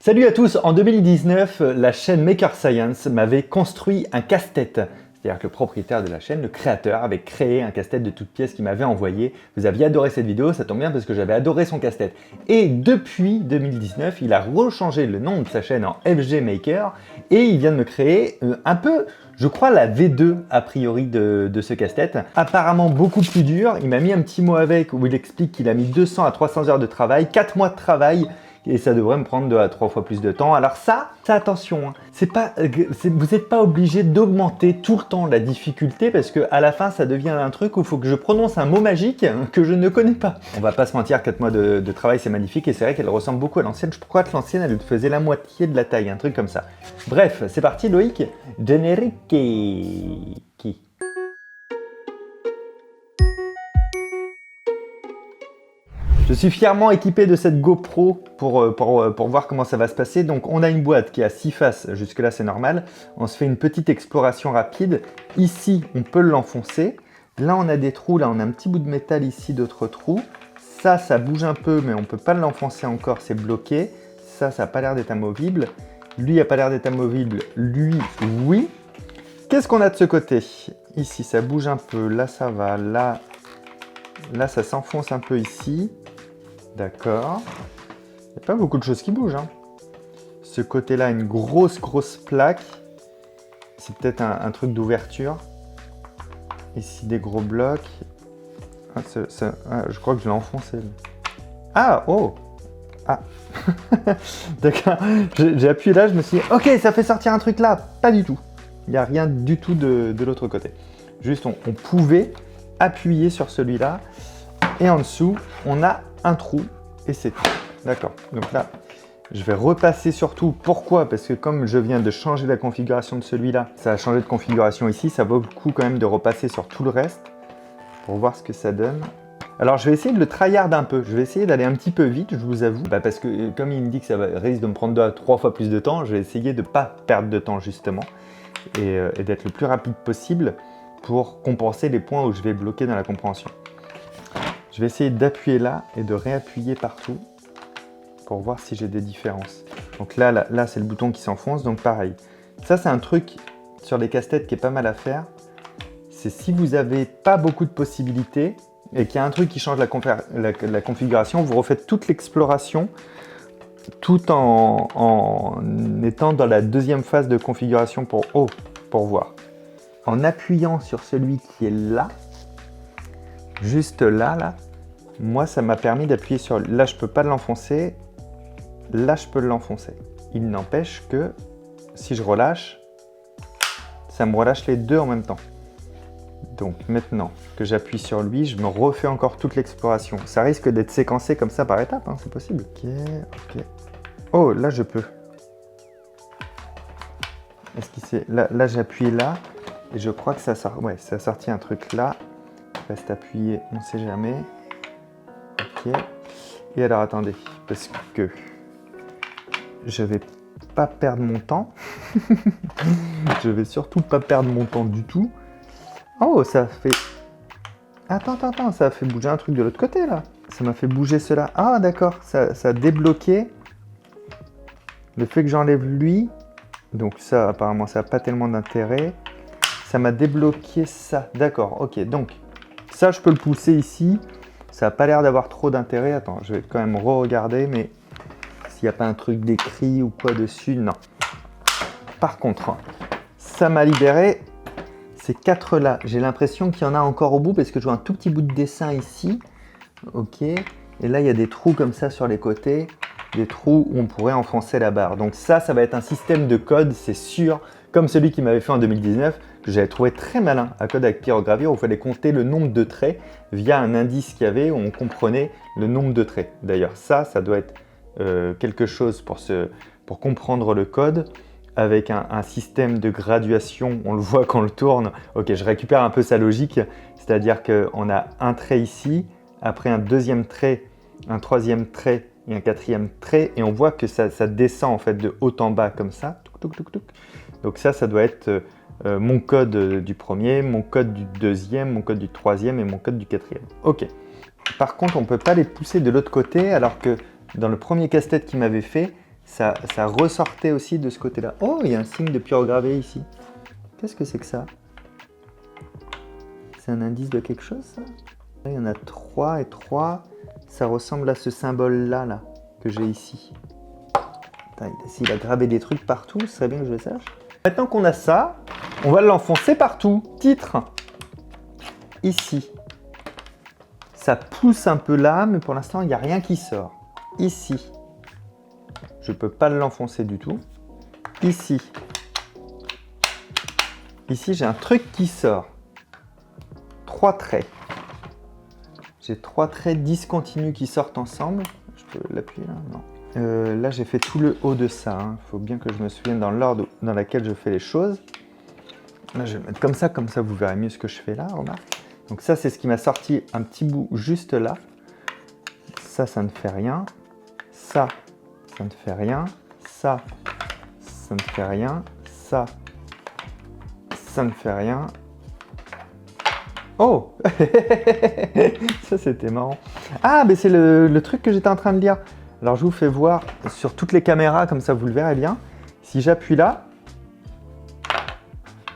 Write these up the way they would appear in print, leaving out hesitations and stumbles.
Salut à tous, en 2019, la chaîne Maker Science m'avait construit un casse-tête. C'est-à-dire que le propriétaire de la chaîne, le créateur, avait créé un casse-tête de toutes pièces qu'il m'avait envoyé. Vous aviez adoré cette vidéo, ça tombe bien parce que j'avais adoré son casse-tête. Et depuis 2019, il a rechangé le nom de sa chaîne en FG Maker et il vient de me créer un peu, je crois, la V2 a priori de ce casse-tête. Apparemment beaucoup plus dur, il m'a mis un petit mot avec où il explique qu'il a mis 200 à 300 heures de travail, 4 mois de travail, et ça devrait me prendre 2 à 3 fois plus de temps. Alors ça attention, hein. Vous n'êtes pas obligé d'augmenter tout le temps la difficulté parce qu'à la fin ça devient un truc où il faut que je prononce un mot magique que je ne connais pas. On va pas se mentir, 4 mois de travail c'est magnifique et c'est vrai qu'elle ressemble beaucoup à l'ancienne. Je crois que l'ancienne elle faisait la moitié de la taille, un truc comme ça. Bref, c'est parti Loïc, générique. Je suis fièrement équipé de cette GoPro pour voir comment ça va se passer. Donc on a une boîte qui a 6 faces, jusque là c'est normal. On se fait une petite exploration rapide. Ici on peut l'enfoncer. Là on a des trous, là on a un petit bout de métal ici, d'autres trous. Ça bouge un peu mais on ne peut pas l'enfoncer encore, c'est bloqué. Ça n'a pas l'air d'être amovible. Lui il n'a pas l'air d'être amovible, lui oui. Qu'est-ce qu'on a de ce côté? Ici ça bouge un peu, là ça va, là ça s'enfonce un peu ici. D'accord. Il n'y a pas beaucoup de choses qui bougent. Hein. Ce côté-là, une grosse plaque. C'est peut-être un truc d'ouverture. Ici, des gros blocs. Je crois que je l'ai enfoncé. Ah, oh. Ah. D'accord. J'ai appuyé là, je me suis dit, ok, ça fait sortir un truc là. Pas du tout. Il n'y a rien du tout de l'autre côté. Juste, on pouvait appuyer sur celui-là. Et en dessous, on a un trou et c'est tout. D'accord. Donc là, je vais repasser sur tout. Pourquoi? Parce que comme je viens de changer la configuration de celui-là, ça a changé de configuration ici. Ça vaut le coup quand même de repasser sur tout le reste pour voir ce que ça donne. Alors, je vais essayer de le tryhard un peu. Je vais essayer d'aller un petit peu vite, je vous avoue. Parce que comme il me dit que ça risque de me prendre 2 à 3 fois plus de temps, je vais essayer de ne pas perdre de temps justement et d'être le plus rapide possible pour compenser les points où je vais bloquer dans la compréhension. Je vais essayer d'appuyer là et de réappuyer partout pour voir si j'ai des différences. Donc là c'est le bouton qui s'enfonce, donc pareil. Ça, c'est un truc sur les casse-têtes qui est pas mal à faire. C'est si vous n'avez pas beaucoup de possibilités et qu'il y a un truc qui change la configuration, vous refaites toute l'exploration tout en étant dans la deuxième phase de configuration pour voir. En appuyant sur celui qui est là, juste là, moi ça m'a permis d'appuyer sur... Là je peux pas l'enfoncer, là je peux l'enfoncer. Il n'empêche que si je relâche, ça me relâche les deux en même temps. Donc maintenant que j'appuie sur lui, je me refais encore toute l'exploration. Ça risque d'être séquencé comme ça par étapes, hein, c'est possible. Ok. Oh, là je peux. Est-ce qu'il s'est... Là j'appuie là, et je crois que ça sort... Ouais, ça a sorti un truc là. Reste appuyé, on ne sait jamais. Ok. Et alors attendez, parce que je vais pas perdre mon temps. Je vais surtout pas perdre mon temps du tout. Oh, ça fait... Attends, ça a fait bouger un truc de l'autre côté là. Ça m'a fait bouger cela. Ah d'accord, ça a débloqué. Le fait que j'enlève lui. Donc ça, apparemment, ça n'a pas tellement d'intérêt. Ça m'a débloqué ça. D'accord, ok. Donc, ça, je peux le pousser ici. Ça n'a pas l'air d'avoir trop d'intérêt. Attends, je vais quand même re-regarder, mais s'il n'y a pas un truc d'écrit ou quoi dessus, non. Par contre, ça m'a libéré ces 4 là. J'ai l'impression qu'il y en a encore au bout parce que je vois un tout petit bout de dessin ici. Ok. Et là, il y a des trous comme ça sur les côtés. Des trous où on pourrait enfoncer la barre. Donc ça va être un système de code, c'est sûr, comme celui qui m'avait fait en 2019, que j'avais trouvé très malin à code avec pyrogravure, où il fallait compter le nombre de traits via un indice qu'il y avait où on comprenait le nombre de traits. D'ailleurs, ça doit être quelque chose pour comprendre le code, avec un système de graduation, on le voit quand on le tourne. Ok, je récupère un peu sa logique, c'est-à-dire qu'on a un trait ici, après un deuxième trait, un troisième trait, et un quatrième trait, et on voit que ça descend en fait de haut en bas comme ça. Donc ça doit être mon code du premier, mon code du deuxième, mon code du troisième et mon code du quatrième. Ok. Par contre, on ne peut pas les pousser de l'autre côté, alors que dans le premier casse-tête qu'il m'avait fait, ça ressortait aussi de ce côté-là. Oh, il y a un signe de pyrogravé ici. Qu'est-ce que c'est que ça? C'est un indice de quelque chose, ça? Là, il y en a 3 et 3. Ça ressemble à ce symbole-là, là, que j'ai ici. S'il a gravé des trucs partout, ce serait bien que je le sache. Maintenant qu'on a ça, on va l'enfoncer partout. Titre. Ici. Ça pousse un peu là, mais pour l'instant, il n'y a rien qui sort. Ici. Je ne peux pas l'enfoncer du tout. Ici. Ici, j'ai un truc qui sort. 3 traits. J'ai 3 traits discontinus qui sortent ensemble. Je peux l'appuyer là? Non. Là, j'ai fait tout le haut de ça. Il faut bien que je me souvienne dans l'ordre dans lequel je fais les choses. Là, je vais le mettre comme ça vous verrez mieux ce que je fais là, remarque. Donc ça, c'est ce qui m'a sorti un petit bout juste là. Ça, ça ne fait rien. Ça, ça ne fait rien. Ça, ça ne fait rien. Ça, ça ne fait rien. Oh. Ça, c'était marrant. Ah, mais c'est le truc que j'étais en train de lire. Alors, je vous fais voir sur toutes les caméras, comme ça, vous le verrez bien. Si j'appuie là,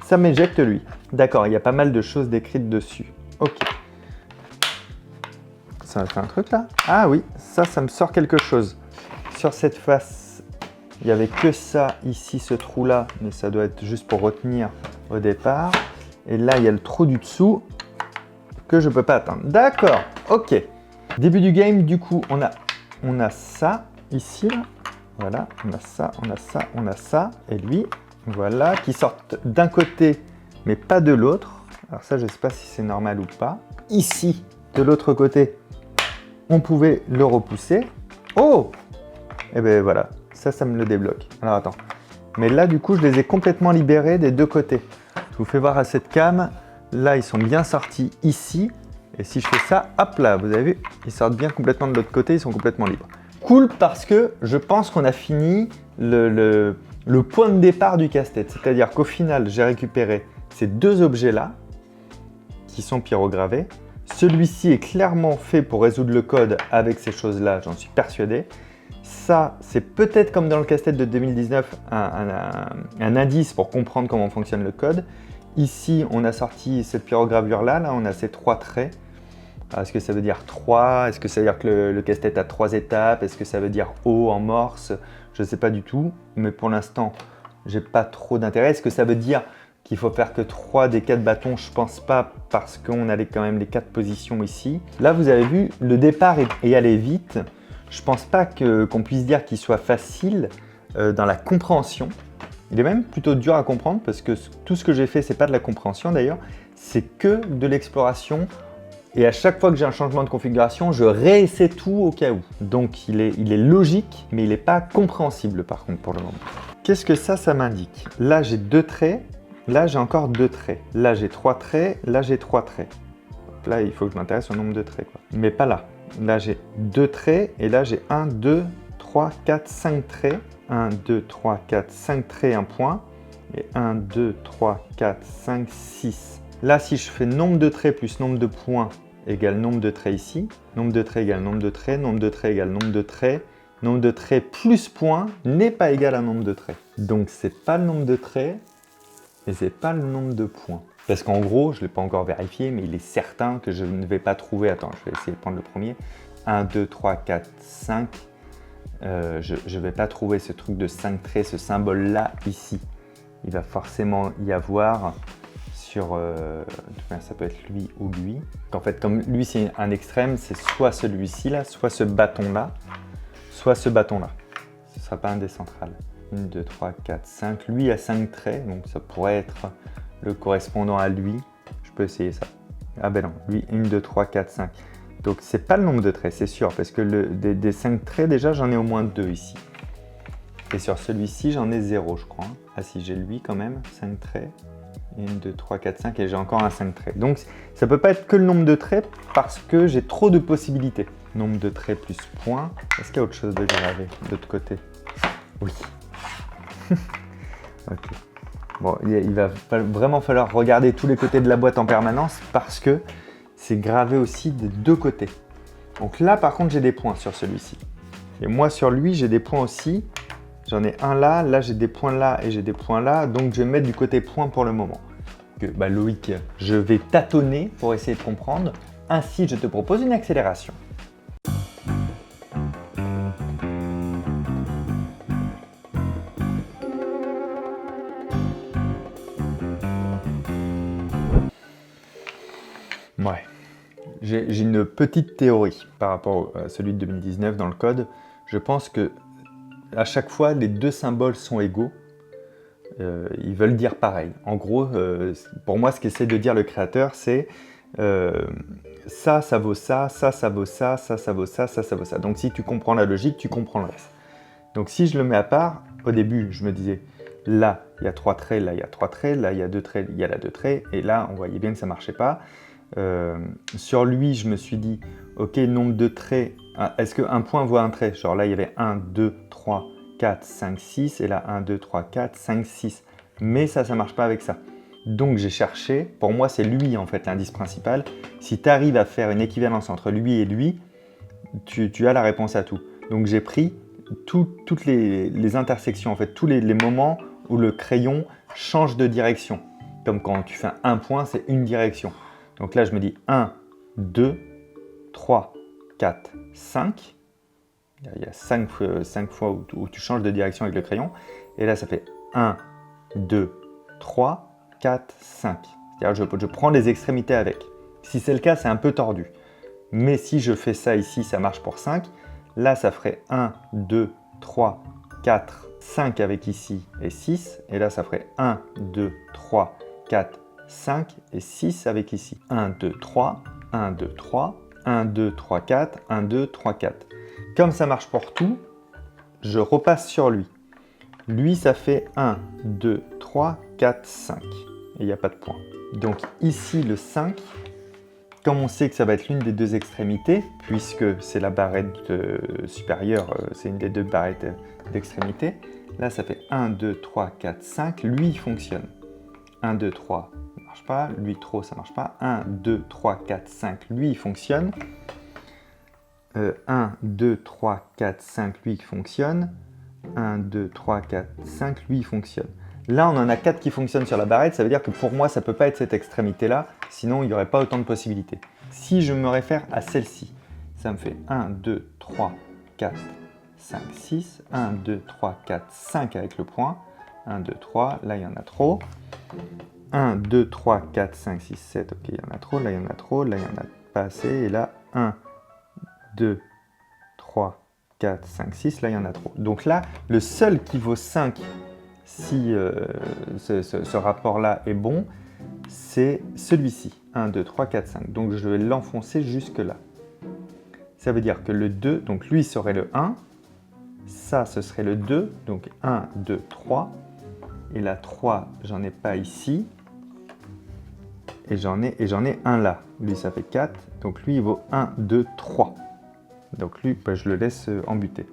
ça m'éjecte lui. D'accord, il y a pas mal de choses décrites dessus. Ok. Ça fait un truc là? Ah oui, ça me sort quelque chose. Sur cette face, il n'y avait que ça ici, ce trou-là, mais ça doit être juste pour retenir au départ. Et là, il y a le trou du dessous que je ne peux pas atteindre. D'accord, ok. Début du game, du coup, on a ça ici, là. Voilà, on a ça, on a ça, on a ça. Et lui, voilà, qui sortent d'un côté, mais pas de l'autre. Alors ça, je ne sais pas si c'est normal ou pas. Ici, de l'autre côté, on pouvait le repousser. Oh! Et bien voilà, ça me le débloque. Alors attends. Mais là, du coup, je les ai complètement libérés des deux côtés. Je vous fais voir à cette cam. Là, ils sont bien sortis ici. Et si je fais ça, hop là, vous avez vu, ils sortent bien complètement de l'autre côté, ils sont complètement libres. Cool parce que je pense qu'on a fini le point de départ du casse-tête. C'est-à-dire qu'au final, j'ai récupéré ces deux objets-là qui sont pyrogravés. Celui-ci est clairement fait pour résoudre le code avec ces choses-là, j'en suis persuadé. Ça, c'est peut-être comme dans le casse-tête de 2019, un indice pour comprendre comment fonctionne le code. Ici, on a sorti cette pyrogravure-là, là, on a ces 3 traits. Est-ce que ça veut dire 3? Est-ce que ça veut dire que le casse-tête a 3 étapes? Est-ce que ça veut dire O en morse? Je ne sais pas du tout, mais pour l'instant, j'ai pas trop d'intérêt. Est-ce que ça veut dire qu'il faut faire que 3 des 4 bâtons? Je pense pas, parce qu'on a quand même les 4 positions ici. Là, vous avez vu, le départ est allé vite. Je pense pas qu'on puisse dire qu'il soit facile dans la compréhension. Il est même plutôt dur à comprendre parce que tout ce que j'ai fait, c'est pas de la compréhension d'ailleurs, c'est que de l'exploration. Et à chaque fois que j'ai un changement de configuration, je réessaie tout au cas où. Donc il est logique, mais il n'est pas compréhensible par contre pour le moment. Qu'est-ce que ça m'indique? Là, j'ai 2 traits. Là, j'ai encore 2 traits. Là, j'ai 3 traits. Là, j'ai 3 traits. Là, il faut que je m'intéresse au nombre de traits, quoi. Mais pas là. Là, j'ai 2 traits. Et là, j'ai 1, 2, 3, 4, 5 traits. 1, 2, 3, 4, 5 traits, un point. Et 1, 2, 3, 4, 5, 6. Là, si je fais nombre de traits plus nombre de points égale nombre de traits ici. Nombre de traits égale nombre de traits. Nombre de traits égale nombre de traits. Nombre de traits plus points n'est pas égal à nombre de traits. Donc, c'est pas le nombre de traits et c'est pas le nombre de points. Parce qu'en gros, je ne l'ai pas encore vérifié, mais il est certain que je ne vais pas trouver... Attends, je vais essayer de prendre le premier. 1, 2, 3, 4, 5... je ne vais pas trouver ce truc de 5 traits, ce symbole-là, ici. Il va forcément y avoir sur... ça peut être lui ou lui. En fait, comme lui, c'est un extrême, c'est soit celui-ci, là, soit ce bâton-là, soit ce bâton-là. Ce ne sera pas un décentral. 1, 2, 3, 4, 5. Lui a 5 traits, donc ça pourrait être le correspondant à lui. Je peux essayer ça. Ah ben non, lui, 1, 2, 3, 4, 5. Donc, c'est pas le nombre de traits, c'est sûr, parce que des 5 traits, déjà, j'en ai au moins 2 ici. Et sur celui-ci, j'en ai 0, je crois. Ah si, j'ai lui quand même, 5 traits. 1, 2, 3, 4, 5, et j'ai encore un 5 traits. Donc, ça peut pas être que le nombre de traits, parce que j'ai trop de possibilités. Nombre de traits plus points. Est-ce qu'il y a autre chose de gravé de l'autre côté? Oui. Ok. Bon, il va vraiment falloir regarder tous les côtés de la boîte en permanence, parce que c'est gravé aussi des deux côtés. Donc là, par contre, j'ai des points sur celui-ci. Et moi, sur lui, j'ai des points aussi, J'en ai un là, là j'ai des points là et j'ai des points là, donc je vais mettre du côté point pour le moment. Loïc, je vais tâtonner pour essayer de comprendre. Ainsi, je te propose une accélération. Ouais, j'ai une petite théorie par rapport à celui de 2019 dans le code. Je pense que à chaque fois, les deux symboles sont égaux. Ils veulent dire pareil. En gros, pour moi, ce qu'essaie de dire le créateur, c'est ça, ça vaut ça, ça vaut ça, ça vaut ça, ça vaut ça. Donc si tu comprends la logique, tu comprends le reste. Donc si je le mets à part, au début, je me disais, là, il y a 3 traits, là, il y a 3 traits, là, il y a 2 traits, il y a là 2 traits, et là, on voyait bien que ça ne marchait pas. Sur lui, je me suis dit, ok, nombre de traits, est-ce qu'un point vaut un trait? Genre là, il y avait 1, 2, 3, 4, 5, 6, et là, 1, 2, 3, 4, 5, 6. Mais ça ne marche pas avec ça. Donc j'ai cherché, pour moi, c'est lui en fait l'indice principal. Si tu arrives à faire une équivalence entre lui et lui, tu as la réponse à tout. Donc j'ai pris toutes les intersections, en fait, tous les moments où le crayon change de direction. Comme quand tu fais un point, c'est une direction. Donc là, je me dis 1, 2, 3, 4, 5. Il y a 5 fois où tu changes de direction avec le crayon. Et là, ça fait 1, 2, 3, 4, 5. C'est-à-dire je prends les extrémités avec. Si c'est le cas, c'est un peu tordu. Mais si je fais ça ici, ça marche pour 5. Là, ça ferait 1, 2, 3, 4, 5 avec ici et 6. Et là, ça ferait 1, 2, 3, 4, 5 et 6 avec ici. 1, 2, 3, 1, 2, 3, 1, 2, 3, 4, 1, 2, 3, 4. Comme ça marche pour tout, je repasse sur lui. Lui, ça fait 1, 2, 3, 4, 5. Et il n'y a pas de point. Donc ici, le 5, comme on sait que ça va être l'une des deux extrémités, puisque c'est la barrette supérieure, c'est une des deux barrettes d'extrémité, là, ça fait 1, 2, 3, 4, 5. Lui, il fonctionne. 1, 2, 3, ça ne marche pas. Lui, trop, ça ne marche pas. 1, 2, 3, 4, 5. Lui, il fonctionne. 1, 2, 3, 4, 5. Lui, il fonctionne. 1, 2, 3, 4, 5, lui, il fonctionne. Là, on en a 4 qui fonctionnent sur la barrette, ça veut dire que pour moi, ça ne peut pas être cette extrémité-là, sinon il n'y aurait pas autant de possibilités. Si je me réfère à celle-ci, ça me fait 1, 2, 3, 4, 5, 6, 1, 2, 3, 4, 5 avec le point, 1, 2, 3, là il y en a trop, 1, 2, 3, 4, 5, 6, 7, ok, il y en a trop, là il y en a trop, là il n'y en a pas assez, et là 1, 2, 3, 4, 5, 6, là il y en a trop. Donc là, le seul qui vaut 5, si ce rapport-là est bon, c'est celui-ci. 1, 2, 3, 4, 5. Donc je vais l'enfoncer jusque là. Ça veut dire que le 2, donc lui serait le 1, ça ce serait le 2, donc 1, 2, 3. Et la 3, j'en ai pas ici. Et j'en ai un là. Lui ça fait 4, donc lui il vaut 1, 2, 3. Donc lui, je le laisse embuter.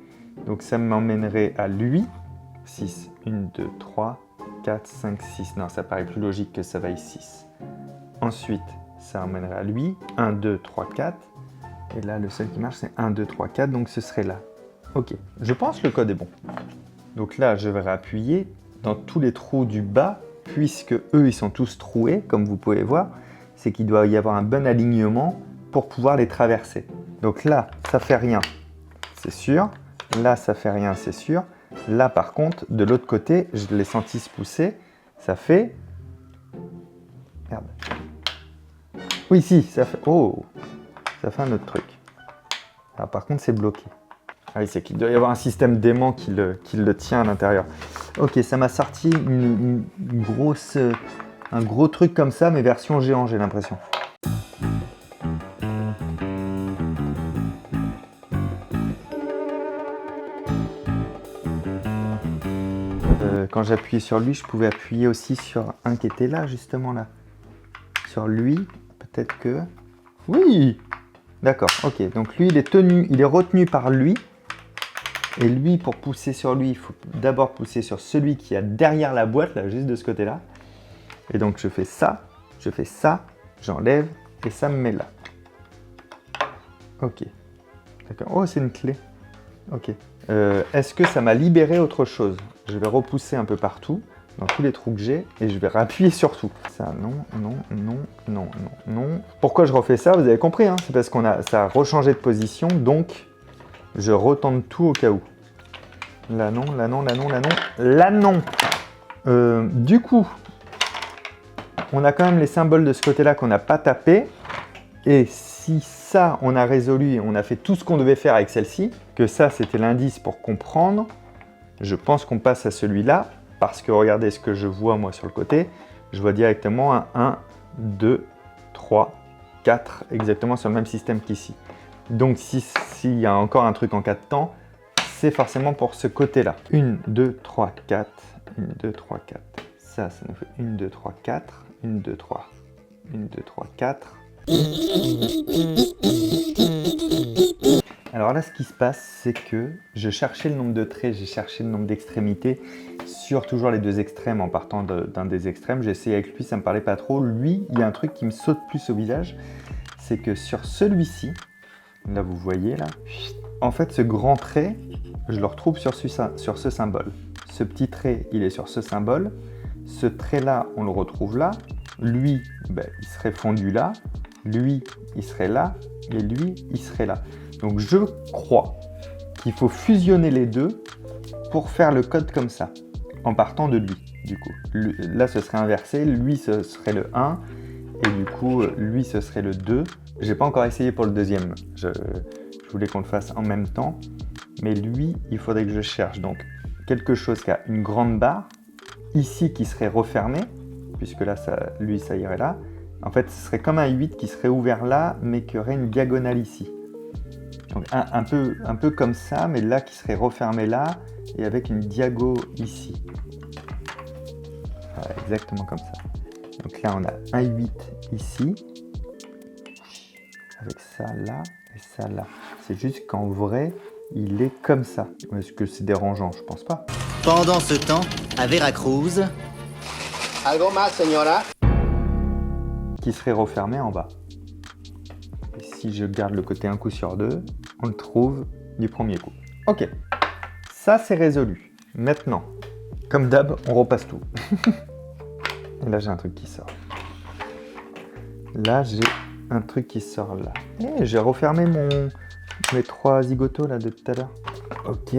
Donc ça m'emmènerait à lui. 6, 1, 2, 3, 4, 5, 6. Non, ça paraît plus logique que ça vaille 6. Ensuite, ça emmènerait à lui. 1, 2, 3, 4. Et là, le seul qui marche, c'est 1, 2, 3, 4. Donc ce serait là. Ok, je pense que le code est bon. Donc là, je vais réappuyer dans tous les trous du bas, puisque eux, ils sont tous troués, comme vous pouvez voir. C'est qu'il doit y avoir un bon alignement pour pouvoir les traverser. Donc là, ça fait rien, c'est sûr. Là, ça fait rien, c'est sûr. Là, par contre, de l'autre côté, je l'ai senti se pousser. Ça fait... Merde. Oui, si, ça fait... Oh, ça fait un autre truc. Alors, par contre, c'est bloqué. Ah oui, c'est qu'il doit y avoir un système d'aimant qui le tient à l'intérieur. Ok, ça m'a sorti un gros truc comme ça, mais version géant, j'ai l'impression. Quand j'appuyais sur lui, je pouvais appuyer aussi sur un qui était là, justement là. Sur lui, peut-être que... Oui! D'accord, ok. Donc lui, il est retenu par lui. Et lui, pour pousser sur lui, il faut d'abord pousser sur celui qui est derrière la boîte, là, juste de ce côté-là. Et donc je fais ça, j'enlève, et ça me met là. Ok. D'accord. Oh, c'est une clé. Ok. Est-ce que ça m'a libéré autre chose? Je vais repousser un peu partout, dans tous les trous que j'ai, et je vais réappuyer sur tout. Ça, non, non, non, non, non, non. Pourquoi je refais ça? Vous avez compris, hein, c'est parce ça a rechangé de position, donc je retente tout au cas où. Là non, là non, là non, là non, là non. Du coup, on a quand même les symboles de ce côté-là qu'on n'a pas tapé. Et si ça, on a résolu, on a fait tout ce qu'on devait faire avec celle-ci, que ça, c'était l'indice pour comprendre, je pense qu'on passe à celui-là, parce que regardez ce que je vois moi sur le côté, je vois directement un 1, 2, 3, 4, exactement sur le même système qu'ici. Donc s'il y a encore un truc en 4 temps, c'est forcément pour ce côté-là. 1, 2, 3, 4, 1, 2, 3, 4. Ça nous fait 1, 2, 3, 4, 1, 2, 3, 1, 2, 3, 4. Alors là, ce qui se passe, c'est que je cherchais le nombre de traits, j'ai cherché le nombre d'extrémités sur toujours les deux extrêmes en partant d'un des extrêmes. J'ai essayé avec lui, ça me parlait pas trop. Lui, il y a un truc qui me saute plus au visage, c'est que sur celui-ci, là vous voyez là, en fait ce grand trait, je le retrouve sur ce symbole. Ce petit trait, il est sur ce symbole. Ce trait-là, on le retrouve là. Lui, il serait fondu là. Lui, il serait là. Et lui, il serait là. Donc je crois qu'il faut fusionner les deux pour faire le code comme ça, en partant de lui, du coup. Là, ce serait inversé. Lui, ce serait le 1. Et du coup, lui, ce serait le 2. J'ai pas encore essayé pour le deuxième. Je voulais qu'on le fasse en même temps. Mais lui, il faudrait que je cherche. Donc, quelque chose qui a une grande barre, ici qui serait refermé, puisque là, lui, ça irait là. En fait, ce serait comme un 8 qui serait ouvert là, mais qui aurait une diagonale ici. Donc, un peu comme ça, mais là, qui serait refermé là, et avec une diago ici. Voilà, exactement comme ça. Donc là, on a un 8 ici, avec ça là, et ça là. C'est juste qu'en vrai, il est comme ça. Est-ce que c'est dérangeant? Je pense pas. Pendant ce temps, à Veracruz... Algo más, señora? Qui serait refermé en bas. Et si je garde le côté un coup sur deux, on le trouve du premier coup. Ok, ça c'est résolu. Maintenant, comme d'hab, on repasse tout. Et là j'ai un truc qui sort. Là j'ai un truc qui sort là. Et j'ai refermé mes 3 zigotos là de tout à l'heure. Ok,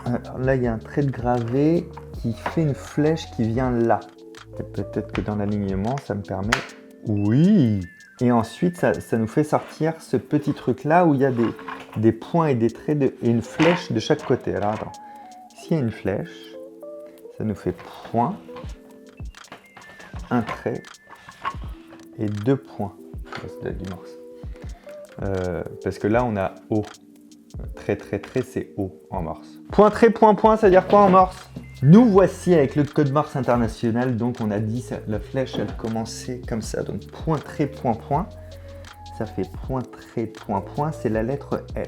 alors là il y a un trait de gravé qui fait une flèche qui vient là. Et peut-être que dans l'alignement ça me permet... Oui. Et ensuite ça nous fait sortir ce petit truc là où il y a des points et des traits et une flèche de chaque côté. Alors attends, s'il y a une flèche, ça nous fait point, un trait et 2 points. C'est du morse. Parce que là on a O. Trait, c'est O en morse. Point, trait, point, ça veut dire quoi en morse? Nous voici avec le code morse international. Donc on a dit la flèche elle commençait comme ça. Donc point, trait, point. Ça fait point, trait, point, c'est la lettre L.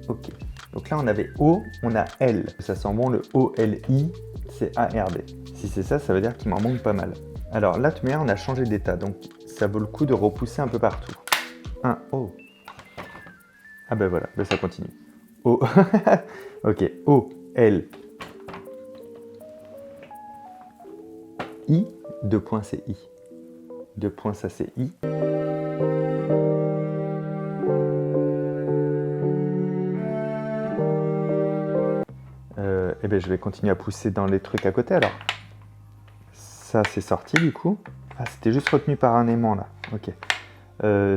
Ok. Donc là on avait O, on a L. Ça sent bon, le O-L-I, c'est A-R-D. Si c'est ça, ça veut dire qu'il m'en manque pas mal. Alors là, tu on a changé d'état. Donc ça vaut le coup de repousser un peu partout. Un O. Ah ben voilà, ben ça continue. O. Ok, O, L, I. 2 points, c'est I. 2 points, ça c'est I. Et ben je vais continuer à pousser dans les trucs à côté alors. Ça c'est sorti du coup. Ah, c'était juste retenu par un aimant là. Ok.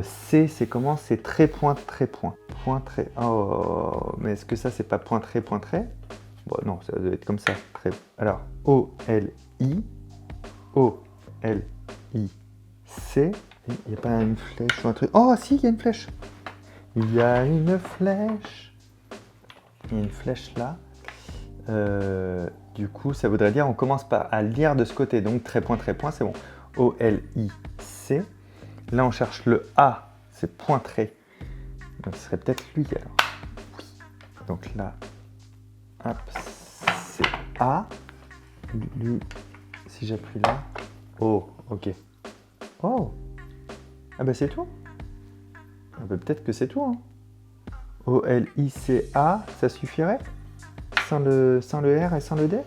C, c'est comment? C'est trait, point. Point, trait. Oh, mais est-ce que ça, c'est pas point, trait? Bon, non, ça doit être comme ça. Trait. Alors, O-L-I, O-L-I-C. Il n'y a pas une flèche ou un truc? Oh, si, il y a une flèche. Il y a une flèche. Il y a une flèche là. Du coup, ça voudrait dire on commence à lire de ce côté. Donc, trait, point, c'est bon. O-L-I-C. Là, on cherche le A, c'est point trait. Donc, ce serait peut-être lui alors. Oui. Donc là, hop, c'est A. Lui, si j'appuie là. Oh, ok. Oh. Ah bah c'est tout. Ah bah, peut-être que c'est tout. Hein. O-L-I-C-A, ça suffirait? sans le R et sans le D?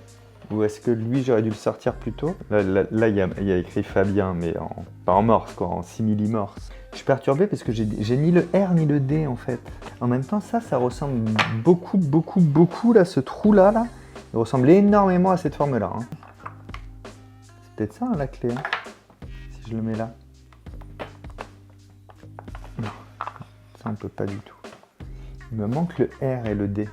Ou est-ce que lui, j'aurais dû le sortir plus tôt? Là, il y a écrit Fabien, mais pas en morse, quoi, en simili-morse. Je suis perturbé parce que j'ai ni le R ni le D, en fait. En même temps, ça ressemble beaucoup, là, ce trou-là, là. Il ressemble énormément à cette forme-là. Hein. C'est peut-être ça, hein, la clé, hein, si je le mets là. Non, ça, on peut pas du tout. Il me manque le R et le D.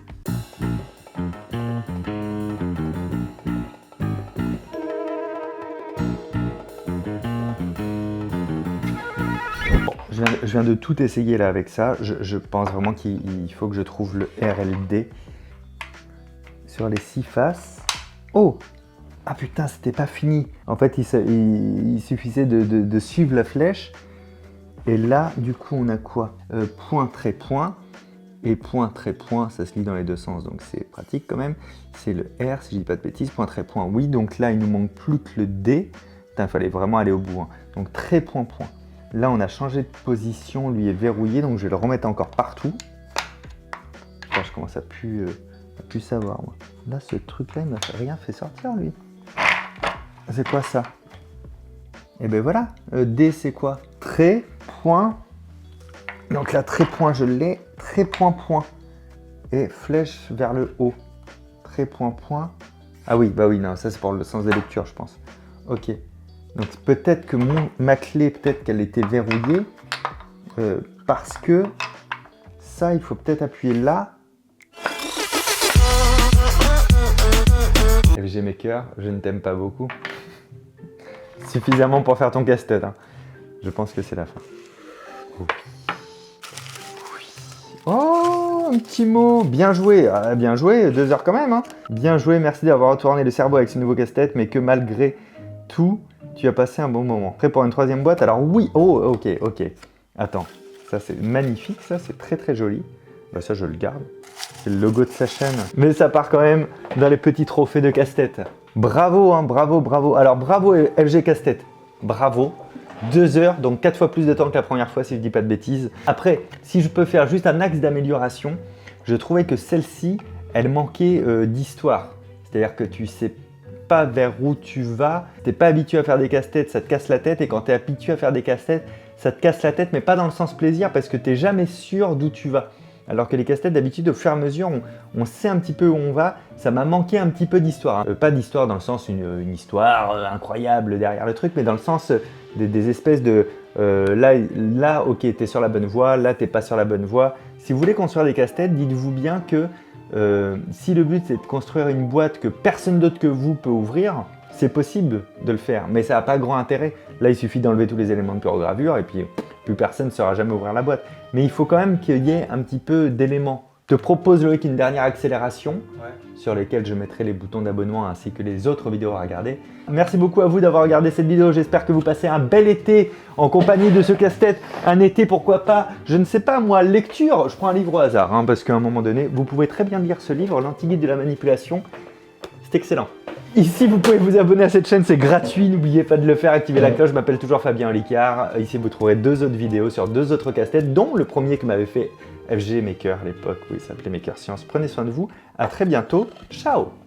Je viens de tout essayer là avec ça. Je pense vraiment qu'il faut que je trouve le R et le D sur les 6 faces. Oh! Ah putain, c'était pas fini. En fait, il suffisait de suivre la flèche. Et là, du coup, on a quoi? Point, trait, point. Et point, trait, point, ça se lit dans les deux sens, donc c'est pratique quand même. C'est le R, si je dis pas de bêtises. Point, trait, point, oui. Donc là, il nous manque plus que le D. Putain, il fallait vraiment aller au bout. Hein. Donc trait, point, point. Là, on a changé de position, lui est verrouillé, donc je vais le remettre encore partout. Putain, je commence à plus savoir, moi. Là, ce truc-là, il m'a rien fait sortir, lui. C'est quoi ça? Et ben voilà, D, c'est quoi? Trait, point. Donc là, trait, point, je l'ai. Trait, point, point. Et flèche vers le haut. Trait, point, point. Ah oui, bah oui, non, ça c'est pour le sens des lectures, je pense. Ok. Donc peut-être que ma clé, peut-être qu'elle était verrouillée. Parce que ça, il faut peut-être appuyer là. FG Maker, je ne t'aime pas beaucoup. Suffisamment pour faire ton casse-tête. Hein. Je pense que c'est la fin. Oh. Oh, un petit mot. Bien joué. Ah, bien joué, 2 heures quand même. Hein. Bien joué, merci d'avoir retourné le cerveau avec ce nouveau casse-tête, mais que malgré tout, tu as passé un bon moment. Prêt pour une 3e boîte? Alors oui. Oh, ok. Attends, ça c'est magnifique, ça c'est très joli. Bah ça je le garde. C'est le logo de sa chaîne. Mais ça part quand même dans les petits trophées de casse-tête. Bravo, hein, bravo. Alors bravo FG Casse-tête. Bravo. 2 heures, donc 4 fois plus de temps que la première fois si je dis pas de bêtises. Après, si je peux faire juste un axe d'amélioration, je trouvais que celle-ci, elle manquait d'histoire. C'est-à-dire que tu sais pas vers où tu vas, t'es pas habitué à faire des casse-têtes, ça te casse la tête, et quand tu es habitué à faire des casse-têtes, ça te casse la tête, mais pas dans le sens plaisir parce que t'es jamais sûr d'où tu vas. Alors que les casse-têtes, d'habitude, au fur et à mesure, on sait un petit peu où on va. Ça m'a manqué un petit peu d'histoire. Hein. Pas d'histoire dans le sens une histoire incroyable derrière le truc, mais dans le sens des espèces de... là, ok, t'es sur la bonne voie, là, t'es pas sur la bonne voie. Si vous voulez construire des casse-têtes, dites-vous bien que si le but, c'est de construire une boîte que personne d'autre que vous peut ouvrir, c'est possible de le faire, mais ça n'a pas grand intérêt. Là, il suffit d'enlever tous les éléments de pyrogravure et puis plus personne ne saura jamais ouvrir la boîte. Mais il faut quand même qu'il y ait un petit peu d'éléments. Je te propose, Loïc, une dernière accélération sur lesquelles je mettrai les boutons d'abonnement ainsi que les autres vidéos à regarder. Merci beaucoup à vous d'avoir regardé cette vidéo. J'espère que vous passez un bel été en compagnie de ce casse-tête. Un été, pourquoi pas, je ne sais pas moi, lecture. Je prends un livre au hasard, hein, parce qu'à un moment donné, vous pouvez très bien lire ce livre, L'Anti-Guide de la manipulation. C'est excellent. Ici, vous pouvez vous abonner à cette chaîne, c'est gratuit, n'oubliez pas de le faire, activez la cloche, je m'appelle toujours Fabien Olicard. Ici, vous trouverez 2 autres vidéos sur 2 autres casse-têtes, dont le premier que m'avait fait FG Maker à l'époque, où il s'appelait Maker Science. Prenez soin de vous, à très bientôt, ciao!